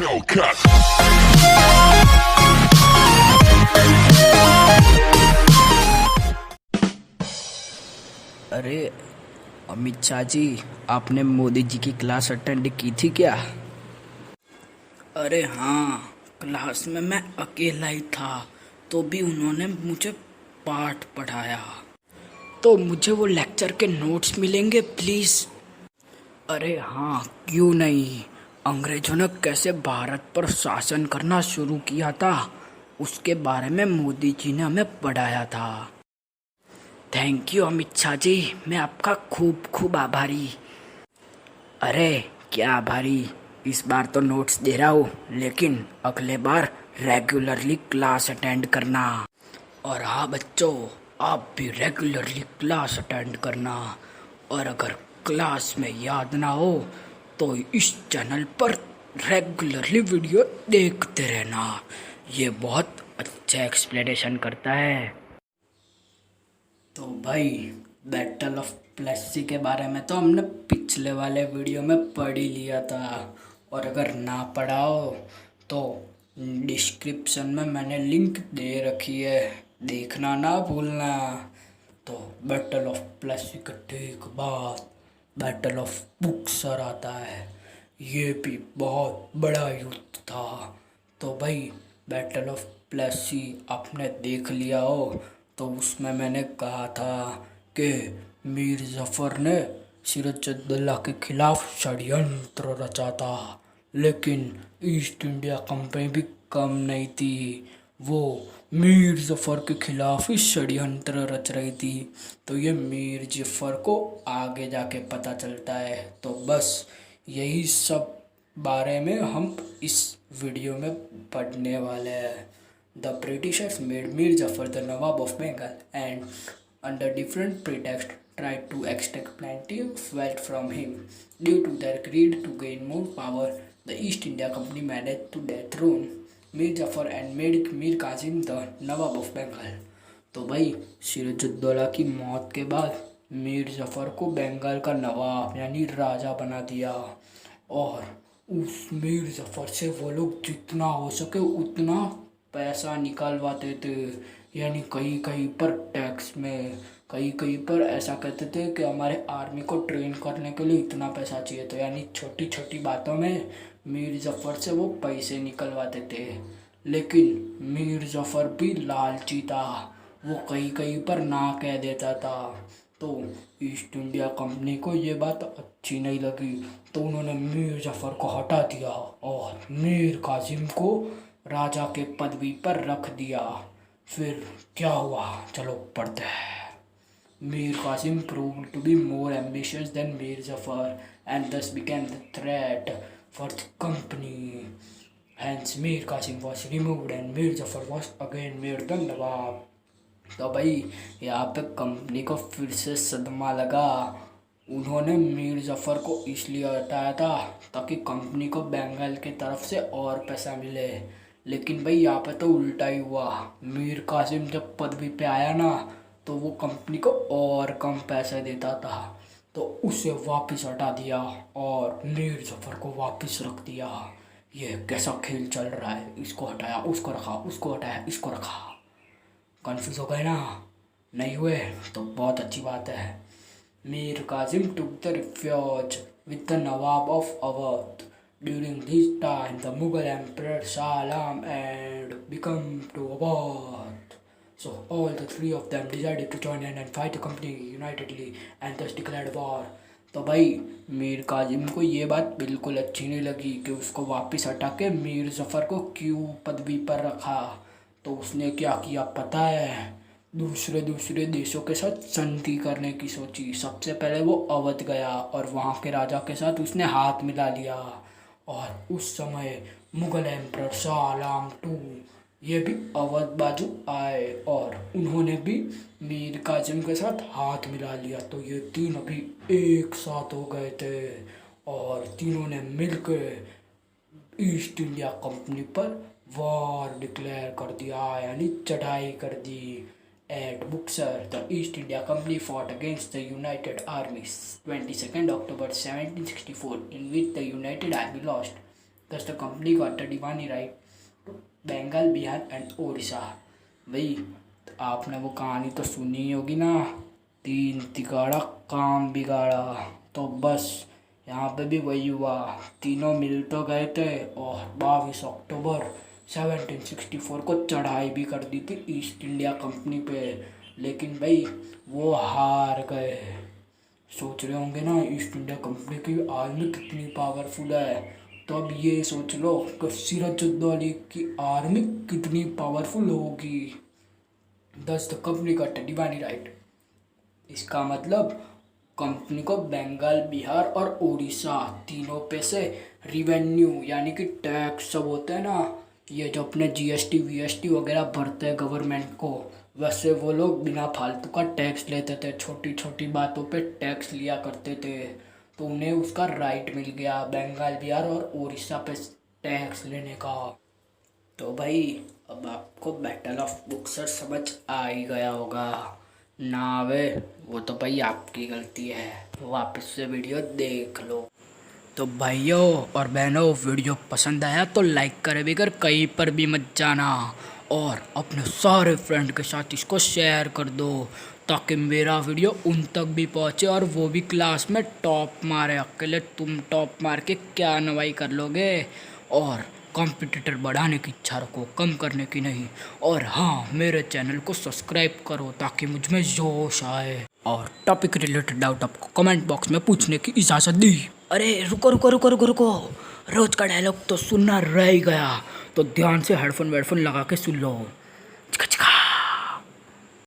Hellcat. अरे अमित शाह जी, आपने मोदी जी की क्लास अटेंड की थी क्या? अरे हाँ, क्लास में मैं अकेला ही था, तो भी उन्होंने मुझे पाठ पढ़ाया। तो मुझे वो लेक्चर के नोट्स मिलेंगे प्लीज़? अरे हाँ, क्यों नहीं। अंग्रेजों ने कैसे भारत पर शासन करना शुरू किया था, उसके बारे में मोदी जी ने हमें पढ़ाया था। थैंक यू अमित शाह जी, मैं आपका खूब खूब आभारी। अरे क्या आभारी, इस बार तो नोट्स दे रहा हूँ, लेकिन अगले बार रेगुलरली क्लास अटेंड करना। और हाँ बच्चों, आप भी रेगुलरली क्लास अटेंड करना। और अगर क्लास में याद ना हो तो इस चैनल पर रेगुलरली वीडियो देखते रहना, ये बहुत अच्छा एक्सप्लेनेशन करता है। तो भाई, बैटल ऑफ प्लेसी के बारे में तो हमने पिछले वाले वीडियो में पढ़ ही लिया था, और अगर ना पढ़ा हो तो डिस्क्रिप्शन में मैंने लिंक दे रखी है, देखना ना भूलना। तो बैटल ऑफ प्लेसी के ठीक बाद बैटल ऑफ बुक्सर आता है, ये भी बहुत बड़ा युद्ध था। तो भाई, बैटल ऑफ प्लेसी आपने देख लिया हो तो उसमें मैंने कहा था कि मीर जफ़र ने सिराजुद्दौला के खिलाफ षड्यंत्र रचा था, लेकिन ईस्ट इंडिया कंपनी भी कम नहीं थी, वो मीर जफ़र के खिलाफ ही षड्यंत्र रच रही थी। तो ये मीर जफ़र को आगे जाके पता चलता है। तो बस यही सब बारे में हम इस वीडियो में पढ़ने वाले हैं। The Britishers made Mir Jafar the Nawab of Bengal and, under different pretext, tried to extract plenty of wealth from him. Due to their greed to gain more power, the East India Company managed to dethrone Mir Jafar and made Mir Qasim the Nawab of Bengal. तो भाई, सिराजुद्दौला की मौत के बाद मीर जफ़र को बंगाल का नवाब यानी राजा बना दिया, और उस मीर जफ़र से वो लोग जितना हो सके उतना पैसा निकालवाते थे। यानी कहीं कहीं पर टैक्स में, कहीं कहीं पर ऐसा कहते थे कि हमारे आर्मी को ट्रेन करने के लिए इतना पैसा चाहिए, तो यानी छोटी छोटी बातों में मीर जफ़र से वो पैसे निकलवाते थे। लेकिन मीर जफ़र भी लालची था, वो कहीं कहीं पर ना कह देता था। तो ईस्ट इंडिया कंपनी को ये बात अच्छी नहीं लगी, तो उन्होंने मीर जफ़र को हटा दिया और मीर कासिम को राजा के पदवी पर रख दिया। फिर क्या हुआ, चलो पढ़ते हैं। Mir Qasim proved to be more ambitious than Mir Jafar and thus became the threat for the company. Hence Mir Qasim was removed and Mir Jafar was again made the Nawab. तो भाई, यहाँ पे कंपनी को फिर से सदमा लगा। उन्होंने मीर जफ़र को इसलिए हटाया था ताकि कंपनी को बंगाल की तरफ से और पैसा मिले, लेकिन भाई यहाँ पे तो उल्टा ही हुआ। मीर कासिम जब पदवी पे आया ना, तो वो कंपनी को और कम पैसे देता था, तो उसे वापस हटा दिया और मीर जफ़र को वापस रख दिया। ये कैसा खेल चल रहा है, इसको हटाया उसको रखा, उसको हटाया इसको रखा। कन्फ्यूज़ हो गए ना? नहीं हुए तो बहुत अच्छी बात है। Mir Qasim took the refuge with the Nawab of Awadh. During this time, the Mughal Emperor Shah Alam had become to Awadh. So all the three of them decided to join in and fight the company unitedly and thus declared war. तो भाई, मीर कासिम को ये बात बिल्कुल अच्छी नहीं लगी कि उसको वापस हटा के मीर जफ़र को क्यों पदवी पर रखा। तो उसने क्या किया पता है? दूसरे दूसरे देशों के साथ संधि करने की सोची। सबसे पहले वो अवध गया और वहाँ के राजा के साथ उसने हाथ मिला लिया, और उस समय मुग़ल एम्परर शाह आलम टू ये भी अवध बाजू आए और उन्होंने भी मीर कासिम के साथ हाथ मिला लिया। तो ये तीन अभी एक साथ हो गए थे और तीनों ने मिलकर ईस्ट इंडिया कंपनी पर वॉर डिक्लेयर कर दिया, यानी चढ़ाई कर दी। At Buxar, the East India Company fought against the United Armies 22nd October 1764, in which the United Army lost Thus the company got the divine right to Bengal, Bihar and Orissa. भाई आपने वो कहानी तो सुनी ही होगी ना, तीन तिगाड़ा काम बिगाड़ा। तो बस यहाँ पे भी वही हुआ, तीनों मिल तो गए थे और 22 अक्टूबर 1764 को चढ़ाई भी कर दी थी ईस्ट इंडिया कंपनी पे। लेकिन भाई वो हार गए। सोच रहे होंगे ना ईस्ट इंडिया कंपनी की आर्मी कितनी पावरफुल है, तो अब ये सोच लो कि सिराजुद्दौला की आर्मी कितनी पावरफुल होगी। दस द कंपनी का डिवाइन राइट। इसका मतलब कंपनी को बंगाल, बिहार और उड़ीसा तीनों पे से रिवेन्यू यानी कि टैक्स सब होते हैं ना, ये जो अपने जीएसटी वीएसटी वगैरह भरते हैं गवर्नमेंट को, वैसे वो लोग बिना फालतू का टैक्स लेते थे, छोटी छोटी बातों पे टैक्स लिया करते थे। तो उन्हें उसका राइट मिल गया बंगाल, बिहार और उड़ीसा पे टैक्स लेने का। तो भाई अब आपको बैटल ऑफ बुक्सर समझ आ ही गया होगा ना? वे वो तो भाई आपकी गलती है, वापस से वीडियो देख लो। तो भाइयों और बहनों वीडियो पसंद आया तो लाइक करे बगैर कहीं पर भी मत जाना, और अपने सारे फ्रेंड के साथ इसको शेयर कर दो ताकि मेरा वीडियो उन तक भी पहुंचे और वो भी क्लास में टॉप मारे। अकेले तुम टॉप मार के क्या नवाई कर लोगे? और कॉम्पिटिटर बढ़ाने की इच्छा रखो, कम करने की नहीं। और हाँ, मेरे चैनल को सब्सक्राइब करो ताकि मुझ में जोश आए। और टॉपिक रिलेटेड डाउट आपको कमेंट बॉक्स में पूछने की इजाज़त दी। अरे रुको रुको रुको रुको रुको, रोज का डायलॉग तो सुनना रह ही गया, तो ध्यान से हेडफोन वेडफोन लगा के सुन लो।